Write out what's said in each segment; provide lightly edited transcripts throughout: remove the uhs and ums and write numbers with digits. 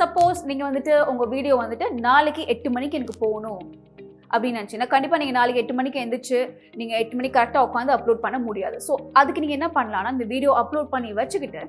Suppose நீங்கள் வந்துட்டு உங்கள் வீடியோ வந்துட்டு நாளைக்கு 8 மணிக்கு எனக்கு போகணும் அப்படின்னு நினச்சிங்கன்னா கண்டிப்பாக நீங்கள் நாளைக்கு 8 மணிக்கு எழுந்திரிச்சு நீங்கள் 8 மணிக்கு கரெக்டாக உட்காந்து அப்லோட் பண்ண முடியாது. ஸோ அதுக்கு நீங்கள் என்ன பண்ணலாம்னா இந்த வீடியோ அப்லோட் பண்ணி வச்சுக்கிட்டு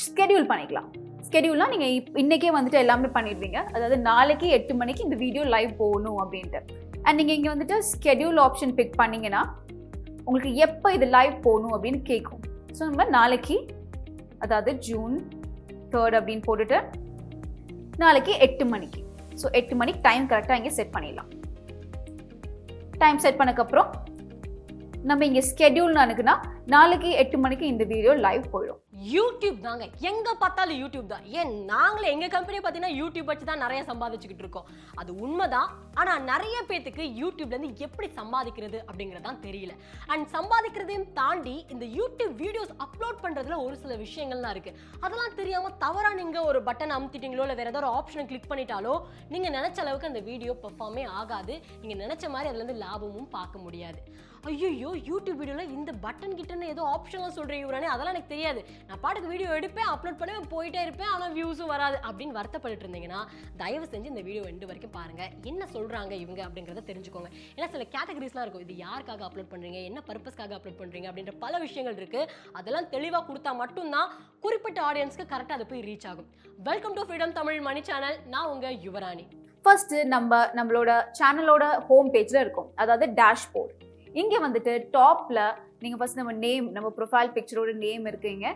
ஸ்கெடியூல் பண்ணிக்கலாம். ஸ்கெடியூல்னா நீங்கள் இன்றைக்கே வந்துட்டு எல்லாமே பண்ணிடுவீங்க. அதாவது நாளைக்கு 8 மணிக்கு இந்த வீடியோ லைவ் போகணும் அப்படின்ட்டு. அண்ட் நீங்கள் இங்கே வந்துட்டு ஸ்கெடியூல் ஆப்ஷன் பிக் பண்ணிங்கன்னா உங்களுக்கு எப்போ இது லைவ் போகணும் அப்படின்னு கேட்கும். ஸோ நம்ம நாளைக்கு அதாவது June 3 அப்படின்னு போட்டுட்டு நாளைக்கு 8 மணிக்கு. ஸோ 8 மணிக்கு டைம் கரெக்டாக இங்கே செட் பண்ணிடலாம். டைம் செட் பண்ணக்கப்புறம் நம்ம இங்கே ஸ்கெடியூல்னு அனுக்குன்னா நாளைக்கு 8 மணிக்கு இந்த வீடியோ லைவ் போயிடும். யூடியூப் தாங்க, எங்க பார்த்தாலும் யூடியூப் தான். ஏன் நாங்களே எங்க கம்பெனி பார்த்தீங்கன்னா யூடியூப் வச்சு தான் நிறைய சம்பாதிச்சுக்கிட்டு இருக்கோம். அது உண்மைதான். ஆனா நிறைய பேத்துக்கு யூடியூப்ல இருந்து எப்படி சம்பாதிக்கிறது அப்படிங்கிறது தான் தெரியல. அண்ட் சம்பாதிக்கிறதையும் தாண்டி இந்த யூடியூப் வீடியோஸ் அப்லோட் பண்றதுல ஒரு சில விஷயங்கள்லாம் இருக்கு. அதெல்லாம் தெரியாம தவறா நீங்க ஒரு பட்டன் அமுத்திட்டீங்களோ இல்லை வேற ஏதாவது ஒரு ஆப்ஷனை கிளிக் பண்ணிட்டாலோ நீங்க நினைச்ச அளவுக்கு அந்த வீடியோ பெர்ஃபார்மே ஆகாது. நீங்க நினைச்ச மாதிரி அதுல இருந்து லாபமும் பார்க்க முடியாது. ஐயோ யூடியூப் வீடியோல இந்த பட்டன் கிட்டன்னு ஏதோ ஆப்ஷன்லாம் சொல்றீங்க இவரானே, அதெல்லாம் எனக்கு தெரியாது. நான் பாட்டுக்கு வீடியோ எடுப்பேன், அப்லோட் பண்ணுவேன், போயிட்டே இருப்பேன், ஆனால் வியூஸும் வராது அப்படின்னு வருத்தப்பட்டு இருந்தீங்கன்னா தயவு செஞ்சு இந்த வீடியோ எண்டு வரைக்கும் பாருங்க. என்ன சொல்றாங்க இவங்க அப்படிங்கிறத தெரிஞ்சுக்கோங்க. ஏன்னா சில கேட்டகரிஸ்லாம் இருக்கும். இது யாருக்காக அப்லோட் பண்றீங்க, என்ன பர்பஸ்க்காக அப்லோட் பண்றீங்க அப்படின்ற பல விஷயங்கள் இருக்கு. அதெல்லாம் தெளிவாக கொடுத்தா மட்டும்தான் குறிப்பிட்ட ஆடியன்ஸ்க்கு கரெக்டாக அது போய் ரீச் ஆகும். Welcome to freedom Tamil Mani channel. நான் உங்க யுவராணி. ஃபர்ஸ்ட் நம்மளோட சேனலோட ஹோம் பேஜில் இருக்கும், அதாவது டேஷ்போர்ட். இங்கே வந்துட்டு டாப்பில் நீங்கள் ஃபர்ஸ்ட் நம்ம நேம், நம்ம ப்ரொஃபைல் பிக்சரோட நேம் இருக்குங்க.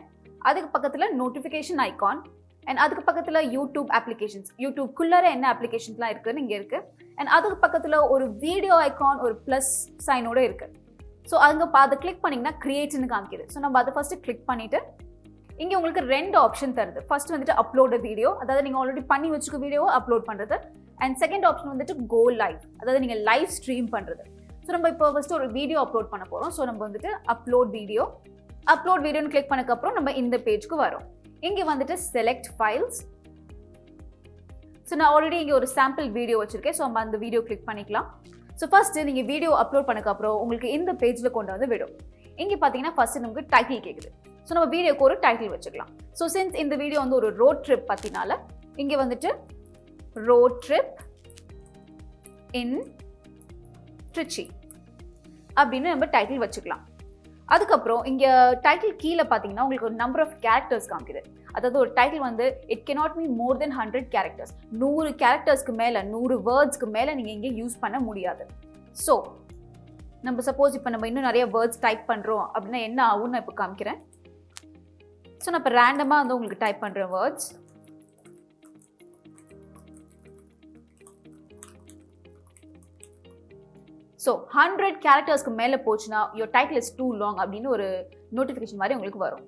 அதுக்கு பக்கத்தில் நோட்டிஃபிகேஷன் ஐகான் அண்ட் அதுக்கு பக்கத்தில் யூடியூப் அப்ளிகேஷன்ஸ், யூடியூப்குள்ளே என்ன அப்ளிகேஷன்ஸ்லாம் இருக்குதுன்னு இங்கே இருக்குது. அண்ட் அதுக்கு பக்கத்தில் ஒரு வீடியோ ஐகான் ஒரு ப்ளஸ் சைனோட இருக்குது. ஸோ அங்கே அதை கிளிக் பண்ணிங்கன்னா கிரியேட்னு காமிக்குது. ஸோ நம்ம அதை ஃபஸ்ட்டு கிளிக் பண்ணிவிட்டு இங்கே உங்களுக்கு 2 ஆப்ஷன் தருது. ஃபர்ஸ்ட் வந்துட்டு அப்லோட் வீடியோ, அதாவது நீங்கள் ஆல்ரெடி பண்ணி வச்சுக்க வீடியோவை அப்லோட் பண்ணுறது. அண்ட் செகண்ட் ஆப்ஷன் வந்துட்டு கோ லைவ், அதாவது நீங்கள் லைவ் ஸ்ட்ரீம் பண்ணுறது. ஸோ நம்ம இப்போ ஃபஸ்ட்டு ஒரு வீடியோ அப்லோட் பண்ண போகிறோம். ஸோ நம்ம வந்துட்டு அப்லோட் வீடியோன்னு கிளிக் பண்ணக்கப்புறம் நம்ம இந்த பேஜ்க்கு வரோம். இங்கே வந்துட்டு செலக்ட் ஃபைல்ஸ். ஸோ நான் ஆல்ரெடி இங்கே ஒரு சாம்பிள் வீடியோ வச்சுருக்கேன். ஸோ நம்ம அந்த வீடியோ கிளிக் பண்ணிக்கலாம். ஸோ ஃபஸ்ட்டு நீங்கள் வீடியோ அப்லோட் பண்ணக்கப்புறம் உங்களுக்கு இந்த பேஜில் கொண்டு வந்து விடும். இங்கே பார்த்தீங்கன்னா ஃபஸ்ட்டு நமக்கு டைட்டில் கேட்குது. ஸோ நம்ம வீடியோக்கு ஒரு டைட்டில் வச்சுக்கலாம். ஸோ சின்ஸ் இந்த வீடியோ வந்து ஒரு ரோட் ட்ரிப் பற்றினால இங்கே வந்துட்டு ரோட் ட்ரிப் இன் ட்ரிச்சி அப்படின்னு நம்ம டைட்டில் வச்சுக்கலாம். அதுக்கப்புறம் இங்கே டைட்டில் கீழே பார்த்தீங்கன்னா உங்களுக்கு ஒரு நம்பர் ஆஃப் கேரக்டர்ஸ் காமிக்குது. அதாவது ஒரு டைட்டில் வந்து it cannot be more then 100 characters. 100 கேரக்டர்ஸ்க்கு மேலே, 100 வேர்ட்ஸ்க்கு மேலே நீங்கள் இங்கே யூஸ் பண்ண முடியாது. ஸோ நம்ம சப்போஸ் இப்போ நம்ம இன்னும் நிறைய வேர்ட்ஸ் டைப் பண்ணுறோம் அப்படின்னா என்ன ஆகும்னு நான் இப்போ காமிக்கிறேன். ஸோ நான் இப்போ ரேண்டமாக வந்து உங்களுக்கு டைப் பண்ணுறேன் வேர்ட்ஸ். ஸோ 100 கேரக்டர்ஸ்க்கு மேலே போச்சுன்னா your title is too long அப்படின்னு ஒரு நோட்டிஃபிகேஷன் மாதிரி உங்களுக்கு வரும்.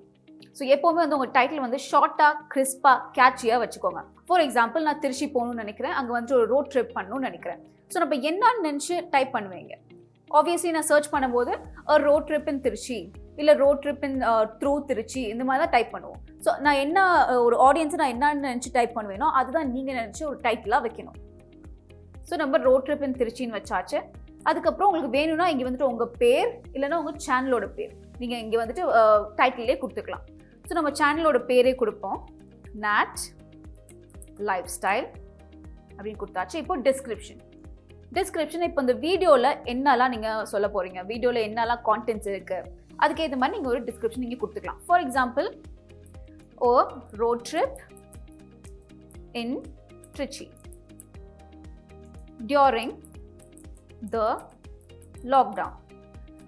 ஸோ எப்போவுமே வந்து உங்கள் டைட்டில் வந்து ஷார்ட்டாக, கிறிஸ்பாக, கேட்சியாக வச்சுக்கோங்க. ஃபார் எக்ஸாம்பிள் நான் திருச்சி போகணும்னு நினைக்கிறேன், அங்கே வந்துட்டு ஒரு ரோட் ட்ரிப் பண்ணணும்னு நினைக்கிறேன். ஸோ நம்ம என்னன்னு நினச்சி டைப் பண்ணுவீங்க. ஆப்வியஸ்லி நான் சர்ச் பண்ணும்போது ரோட் ட்ரிப் இன் திருச்சி இல்லை road trip in through Trichy இந்த மாதிரி தான் டைப் பண்ணுவோம். ஸோ நான் என்ன ஒரு ஆடியன்ஸை நான் என்னன்னு நினச்சி டைப் பண்ணுவேனோ அதுதான் நீங்கள் நினச்சி ஒரு டைட்டிலாக வைக்கணும். ஸோ நம்ம ரோட் ட்ரிப் இன் திருச்சின்னு வச்சாச்சு. அதுக்கப்புறம் உங்களுக்கு வேணும்னா இங்கே வந்துட்டு உங்கள் பேர் இல்லைன்னா உங்கள் சேனலோட பேர் நீங்கள் இங்கே வந்துட்டு டைட்டிலே கொடுத்துக்கலாம். ஸோ நம்ம சேனலோட பேரே கொடுப்போம், நாட் லைஃப் ஸ்டைல் அப்படின்னு கொடுத்தாச்சு. இப்போ டிஸ்கிரிப்ஷன் இப்போ இந்த வீடியோவில் என்னெல்லாம் நீங்கள் சொல்ல போகிறீங்க, வீடியோவில் என்னெல்லாம் கான்டென்ட்ஸ் இருக்குது, அதுக்கேற்ற மாதிரி நீங்கள் ஒரு டிஸ்கிரிப்ஷன் நீங்கள் கொடுத்துக்கலாம். For example road trip in Trichy during the lockdown.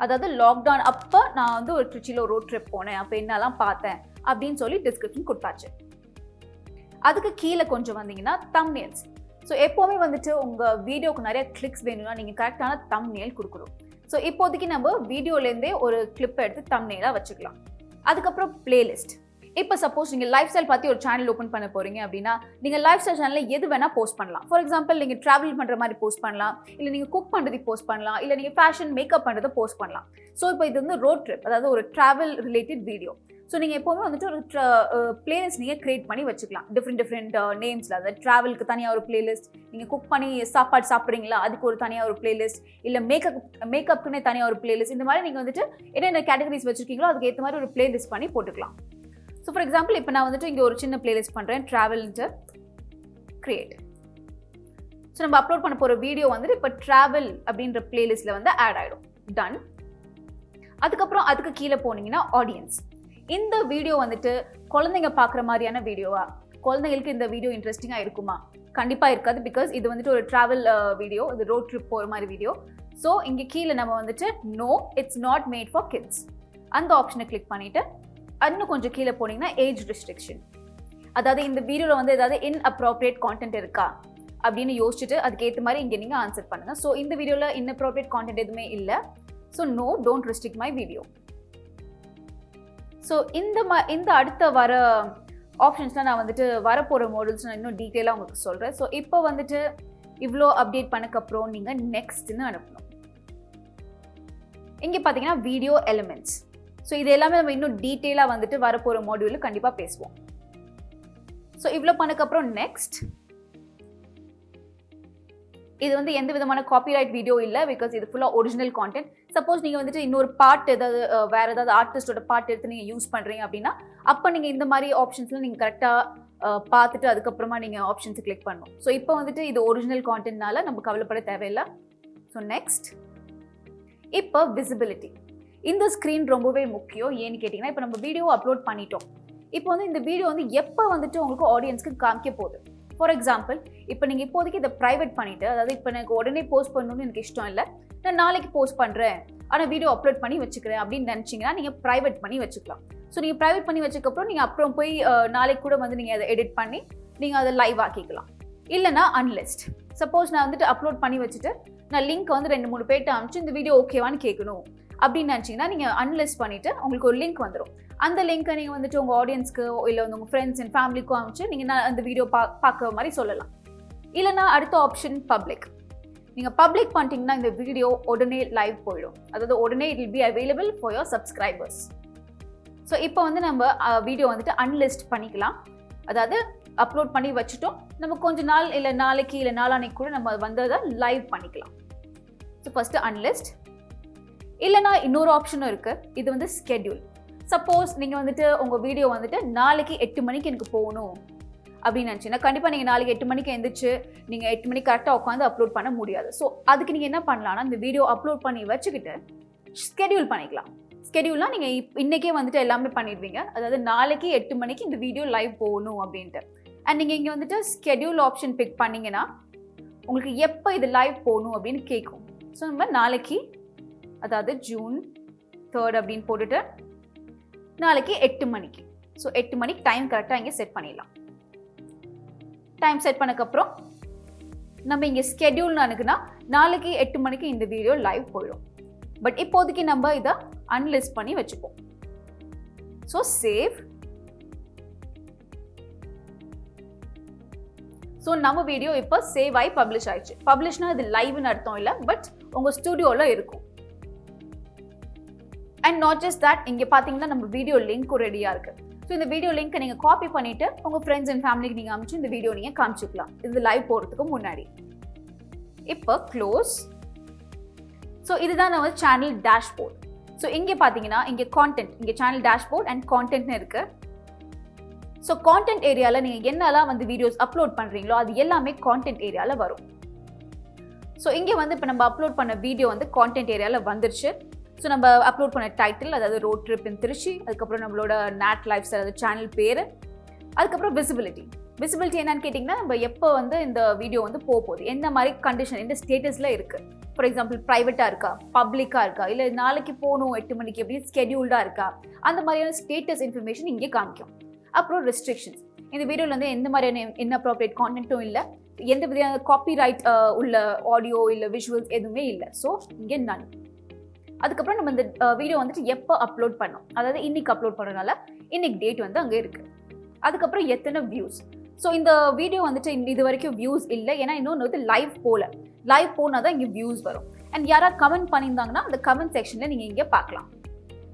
அதாவது லாக்டவுன் அப்போ நான் வந்து ஒரு திருச்சியில் ஒரு ரோட் ட்ரிப் போனேன், அப்போ என்னெல்லாம் பார்த்தேன் அப்படின்னு சொல்லி டிஸ்கிரிப்ஷன் கொடுத்தாச்சு. அதுக்கு கீழே கொஞ்சம் வந்தீங்கன்னா தம்ப்நெயில்ஸ். ஸோ எப்போவுமே வந்துட்டு உங்கள் வீடியோக்கு நிறைய கிளிக்ஸ் வேணும்னா நீங்கள் கரெக்டான தம்ப்நெயில் கொடுக்கணும். ஸோ இப்போதைக்கு நம்ம வீடியோலேருந்தே ஒரு கிளிப்பை எடுத்து தம்ப்நெயிலாக வச்சுக்கலாம். அதுக்கப்புறம் பிளேலிஸ்ட். இப்போ சப்போஸ் நீங்கள் லைஃப் ஸ்டைல் பற்றி ஒரு சேனல் ஓப்பன் பண்ண போகிறீங்க அப்படின்னா நீங்கள் லைஃப் ஸ்டைல் சேனலில் எது வேணால் போஸ்ட் பண்ணலாம். ஃபார் எக்ஸாம்பிள் நீங்கள் ட்ராவல் பண்ணுற மாதிரி போஸ்ட் பண்ணலாம், இல்லை நீங்கள் குக் பண்ணுறதுக்கு போஸ்ட் பண்ணலாம், இல்லை நீங்கள் ஃபேஷன் மேக்கப் பண்ணுறதை போஸ்ட் பண்ணலாம். ஸோ இப்போ இது வந்து ரோட் ட்ரிப், அதாவது ஒரு ட்ராவல் ரிலேட்டட் வீடியோ. ஸோ நீங்கள் எப்போவுமே வந்துட்டு ஒரு பிளேலிஸ்ட் நீங்கள் க்ரியேட் பண்ணி வச்சுக்கலாம். டிஃப்ரெண்ட் நேம்ஸில், அதாவது ட்ராவலுக்கு தனியாக ஒரு பிளேலிஸ்ட், நீங்கள் குக் பண்ணி சாப்பாடு சாப்பிட்றீங்களா அதுக்கு ஒரு தனியாக ஒரு பிளேலிஸ்ட், இல்லை மேக்கப்புக்குன்னே தனியாக ஒரு பிளேலிஸ்ட். இந்த மாதிரி நீங்கள் வந்துட்டு என்னென்ன கேட்டகரிஸ் வச்சுருக்கீங்களோ அதுக்கு ஏற்ற மாதிரி ஒரு பிளேலிஸ்ட் பண்ணி போட்டுக்கலாம். ஸோ ஃபார் எக்ஸாம்பிள் இப்போ நான் வந்துட்டு இங்கே ஒரு சின்ன பிளேலிஸ்ட் பண்ணுறேன் ட்ராவல்ன்ட்டு. கிரியேட். ஸோ நம்ம அப்லோட் பண்ண போகிற வீடியோ வந்துட்டு இப்போ ட்ராவல் அப்படின்ற பிளேலிஸ்ட்டில் வந்து ஆட் ஆகிடும். டன். அதுக்கப்புறம் அதுக்கு கீழே போனீங்கன்னா ஆடியன்ஸ். இந்த வீடியோ வந்துட்டு குழந்தைங்க பார்க்குற மாதிரியான வீடியோவா, குழந்தைங்களுக்கு இந்த வீடியோ இன்ட்ரெஸ்டிங்காக இருக்குமா? கண்டிப்பாக இருக்காது. பிகாஸ் இது வந்துட்டு ஒரு ட்ராவல் வீடியோ, இது ரோட் ட்ரிப் போகிற மாதிரி வீடியோ. ஸோ இங்கே கீழே நம்ம வந்துட்டு no it's not made for kids அந்த ஆப்ஷனை கிளிக் பண்ணிவிட்டு இன்னும் கொஞ்சம் கீழே போனீங்கன்னா ஏஜ் ரெஸ்ட்ரிக்ஷன், அதாவது இந்த வீடியோவில் வந்து ஏதாவது இன்அப்ராப்ரியேட் கான்டென்ட் இருக்கா அப்படின்னு யோசிச்சுட்டு அதுக்கேற்ற மாதிரி இங்கே நீங்கள் ஆன்சர் பண்ணுங்கள். ஸோ இந்த வீடியோவில் இன்அப்ராப்ரியேட் கான்டென்ட் எதுவுமே இல்லை. So no, don't restrict my video. So இந்த அடுத்த வர ஆப்ஷன்ஸ்லாம் நான் வந்துட்டு வரப்போகிற மாடல்ஸ் நான் இன்னும் டீட்டெயிலாக உங்களுக்கு சொல்கிறேன். ஸோ இப்போ வந்துட்டு இவ்வளோ அப்டேட் பண்ணக்கப்புறம் நீங்கள் நெக்ஸ்ட்னு அனுப்பணும். இங்கே பார்த்தீங்கன்னா வீடியோ எலிமெண்ட்ஸ். ஸோ இது எல்லாமே நம்ம இன்னும் டீட்டெயிலாக வந்துட்டு வரப்போகிற மாடியூலில் கண்டிப்பாக பேசுவோம். ஸோ இவ்வளோ பண்ணக்கப்புறம் நெக்ஸ்ட். இது வந்து எந்த விதமான காப்பிரைட் வீடியோ இல்லை, பிகாஸ் இது ஃபுல்லாக ஒரிஜினல் கான்டென்ட். சப்போஸ் நீங்கள் வந்துட்டு இன்னொரு பாட்டு ஏதாவது வேறு ஏதாவது ஆர்டிஸ்டோட பாட்டு எடுத்து நீங்கள் யூஸ் பண்ணுறீங்க அப்படின்னா அப்போ நீங்கள் இந்த மாதிரி ஆப்ஷன்ஸ்லாம் நீங்கள் கரெக்டாக பார்த்துட்டு அதுக்கப்புறமா நீங்கள் ஆப்ஷன்ஸை கிளிக் பண்ணணும். ஸோ இப்போ வந்துட்டு இது ஒரிஜினல் கான்டென்ட்னால நம்ம கவலைப்பட தேவையில்லை. So next. இப்போ விசிபிலிட்டி. இந்த ஸ்க்ரீன் ரொம்பவே முக்கியம். ஏன்னு கேட்டிங்கன்னா இப்போ நம்ம வீடியோ அப்லோட் பண்ணிட்டோம். இப்போ வந்து இந்த வீடியோ வந்து எப்போ வந்துட்டு உங்களுக்கு ஆடியன்ஸ்க்கு காமிக்க போகுது. ஃபார் எக்ஸாம்பிள் இப்போ நீங்கள் இப்போதைக்கு இதை ப்ரைவேட் பண்ணிவிட்டு, அதாவது இப்போ எனக்கு உடனே போஸ்ட் பண்ணணும்னு எனக்கு இஷ்டம் இல்லை, நான் நாளைக்கு போஸ்ட் பண்ணுறேன் ஆனால் வீடியோ அப்லோட் பண்ணி வச்சுக்கிறேன் அப்படின்னு நினச்சிங்கன்னா நீங்கள் ப்ரைவேட் பண்ணி வச்சுக்கலாம். ஸோ நீங்கள் ப்ரைவேட் பண்ணி வச்சக்கப்புறம் நீங்கள் அப்புறம் போய் நாளைக்கு கூட வந்து நீங்கள் அதை எடிட் பண்ணி நீங்கள் அதை லைவ் ஆக்கிக்கலாம். இல்லைனா அன்லிஸ்ட். சப்போஸ் நான் வந்துட்டு அப்லோட் பண்ணி வச்சுட்டு நான் லிங்க் வந்து 2-3 பேர்ட்ட அனுப்பிச்சு இந்த வீடியோ ஓகேவான்னு கேட்கணும் அப்படின்னு நினச்சிங்கன்னா நீங்கள் அன்லிஸ்ட் பண்ணிவிட்டு உங்களுக்கு ஒரு லிங்க் வந்துடும். அந்த லிங்க்கை நீங்கள் வந்துட்டு உங்கள் ஆடியன்ஸ்க்கு இல்லை வந்து உங்கள் ஃப்ரெண்ட்ஸ் அண்ட் ஃபேமிலிக்கும் அனுப்பிச்சு நீங்கள் அந்த வீடியோ பார்க்குற மாதிரி சொல்லலாம். இல்லைனா அடுத்த ஆப்ஷன் பப்ளிக். நீங்கள் பப்ளிக் பண்ணிட்டீங்கன்னா இந்த வீடியோ உடனே லைவ் போயிடும், அதாவது உடனே it will be available for your subscribers. So இப்போ வந்து நம்ம வீடியோ வந்துட்டு அன்லிஸ்ட் பண்ணிக்கலாம். அதாவது அப்லோட் பண்ணி வச்சுட்டோம், நம்ம கொஞ்ச நாள் இல்லை நாளைக்கு இல்லை நாளானைக்கு கூட நம்ம வந்து அதை லைவ் பண்ணிக்கலாம். So first அன்லிஸ்ட். இல்லைனா இன்னொரு ஆப்ஷனும் இருக்குது, இது வந்து ஸ்கெட்யூல். சப்போஸ் நீங்கள் வந்துட்டு உங்கள் வீடியோ வந்துட்டு நாளைக்கு 8 மணிக்கு எனக்கு போகணும் அப்படின்னு நினச்சிங்கன்னா கண்டிப்பாக நீங்கள் நாளைக்கு 8 மணிக்கு எழுந்திரிச்சு நீங்கள் 8 மணிக்கு கரெக்டாக உட்காந்து அப்லோட் பண்ண முடியாது. ஸோ அதுக்கு நீங்கள் என்ன பண்ணலாம்னா இந்த வீடியோ அப்லோட் பண்ணி வச்சுக்கிட்டு ஸ்கெட்யூல் பண்ணிக்கலாம். ஸ்கெட்யூல்னால் நீங்கள் இன்றைக்கே வந்துட்டு எல்லாமே பண்ணிடுவீங்க, அதாவது நாளைக்கு 8 மணிக்கு இந்த வீடியோ லைவ் போகணும் அப்படின்ட்டு. அண்ட் நீங்கள் இங்கே வந்துட்டு ஸ்கெட்யூல் ஆப்ஷன் பிக் பண்ணிங்கன்னா உங்களுக்கு எப்போ இது லைவ் போகணும் அப்படின்னு கேட்கும். ஸோ நம்ம நாளைக்கு, அதாவது June 3rd அப்படின்னு போட்டுட்டு நாளைக்கு 8 மணிக்கு. ஸோ 8 மணிக்கு டைம் கரெக்டாக இங்கே செட் பண்ணிடலாம். டைம் செட் பண்ணக்கப்புறம் நம்ம இங்கே ஸ்கெட்யூல்னு அனுக்குன்னா நாளைக்கு 8 மணிக்கு இந்த வீடியோ லைவ் போயிடும். பட் இப்போதைக்கு நம்ம இதை அன்லிஸ்ட் பண்ணி வச்சுப்போம். So save. ஸோ நம்ம வீடியோ இப்போ சேவ் ஆகி பப்ளிஷ் ஆயிடுச்சு. பப்ளிஷ்னா இது லைவ்னு அர்த்தம் இல்லை, பட் உங்கள் ஸ்டுடியோவில் இருக்கும். அண்ட் நாட் ஜஸ்ட் தட், இங்கே பார்த்தீங்கன்னா நம்ம வீடியோ லிங்க்கும் ரெடியாக இருக்குது. ஸோ இந்த வீடியோ லிங்க்கை நீங்கள் காப்பி பண்ணிவிட்டு உங்கள் ஃப்ரெண்ட்ஸ் அண்ட் ஃபேமிலிக்கு நீங்கள் அனுப்பிச்சு இந்த வீடியோ நீங்கள் காமிச்சிக்கலாம் இது லைவ் போகிறதுக்கு முன்னாடி. இப்போ க்ளோஸ். ஸோ இதுதான் நம்ம சேனல் டேஷ்போர்ட். ஸோ இங்கே பார்த்தீங்கன்னா இங்கே கான்டென்ட், இங்கே சேனல் டேஷ்போர்ட் அண்ட் கான்டென்ட்னு இருக்குது. ஸோ கான்டென்ட் ஏரியாவில் நீங்கள் என்னெல்லாம் வந்து வீடியோஸ் அப்லோட் பண்ணுறீங்களோ அது எல்லாமே கான்டென்ட் ஏரியாவில் வரும். ஸோ இங்கே வந்து இப்போ நம்ம அப்லோட் பண்ண வீடியோ வந்து கான்டென்ட் ஏரியாவில் வந்துருச்சு. ஸோ நம்ம அப்லோட் பண்ண டைட்டில், அதாவது ரோட் ட்ரிப் இன் திருச்சி, அதுக்கப்புறம் நம்மளோட நேட் லைஃப் ஸ்டைல், அதாவது சேனல் பேர், அதுக்கப்புறம் விசிபிலிட்டி. விசிபிலிட்டி என்னன்னு கேட்டிங்கன்னா நம்ம எப்போ வந்து இந்த வீடியோ வந்து போகுது, எந்த மாதிரி கண்டிஷன், எந்த ஸ்டேட்டஸில் இருக்குது. ஃபார் எக்ஸாம்பிள் ப்ரைவேட்டாக இருக்கா, பப்ளிக்காக இருக்கா, இல்லை நாளைக்கு போகணும் 8 மணிக்கு எப்படி ஸ்கெட்யூல்டாக இருக்கா, அந்த மாதிரியான ஸ்டேட்டஸ் இன்ஃபர்மேஷன் இங்கே காமிக்கும். அப்புறம் ரெஸ்ட்ரிக்ஷன்ஸ். இந்த வீடியோவில் வந்து எந்த மாதிரியான இன்அப்ராப்ரியேட் கான்டென்ட்டும் இல்லை, எந்த விதமான காப்பிரைட் உள்ள ஆடியோ இல்லை விஷுவல்ஸ் எதுவுமே இல்லை. ஸோ இங்கே நன். அதுக்கப்புறம் நம்ம இந்த வீடியோ வந்துட்டு எப்போ அப்லோட் பண்ணோம், அதாவது இன்னைக்கு அப்லோட் பண்ணுறதுனால இன்னைக்கு டேட் வந்து அங்கே இருக்குது. அதுக்கப்புறம் எத்தனை வியூஸ். ஸோ இந்த வீடியோ வந்துட்டு இது வரைக்கும் வியூஸ் இல்லை, ஏன்னா இன்னொன்று வந்து லைவ் போனால் தான் இங்கே வியூஸ் வரும். அண்ட் யாராவது கமெண்ட் பண்ணியிருந்தாங்கன்னா அந்த கமெண்ட் செக்ஷனில் நீங்கள் இங்கே பார்க்கலாம்.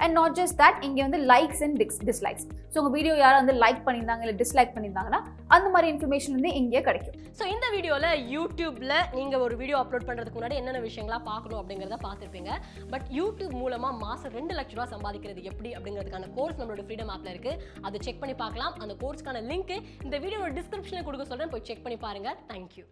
அண்ட் நாட் ஜஸ்ட் தட் இங்கே வந்து லைக்ஸ் அண்ட் டிஸ்லைக்ஸ். ஸோ உங்கள் வீடியோ யாரும் வந்து லைக் பண்ணியிருந்தாங்க இல்லை டிஸ்லைக் பண்ணியிருந்தாங்கன்னா அந்த மாதிரி இன்ஃபர்மேஷன் வந்து இங்கே கிடைக்கும். ஸோ இந்த வீடியோவில் யூடியூப்ல நீங்கள் ஒரு வீடியோ அப்லோட் பண்ணுறதுக்கு முன்னாடி என்னென்ன விஷயங்களா பார்க்கணும் அப்படிங்கிறத பார்த்துருப்பீங்க. பட் யூடியூப் மூலமாக மாதம் 2 லட்ச ரூபா சம்பாதிக்கிறது எப்படி அப்படிங்கிறதுக்கான கோர்ஸ் நம்மளோட ஃப்ரீடம் ஆப்பில் இருக்குது. அதை செக் பண்ணி பார்க்கலாம். அந்த கோர்ஸ்க்கான லிங்க் இந்த வீடியோட டிஸ்கிரிப்ஷனில் கொடுக்க சொல்கிறேன், போய் செக் பண்ணி பாருங்கள். தேங்க்யூ.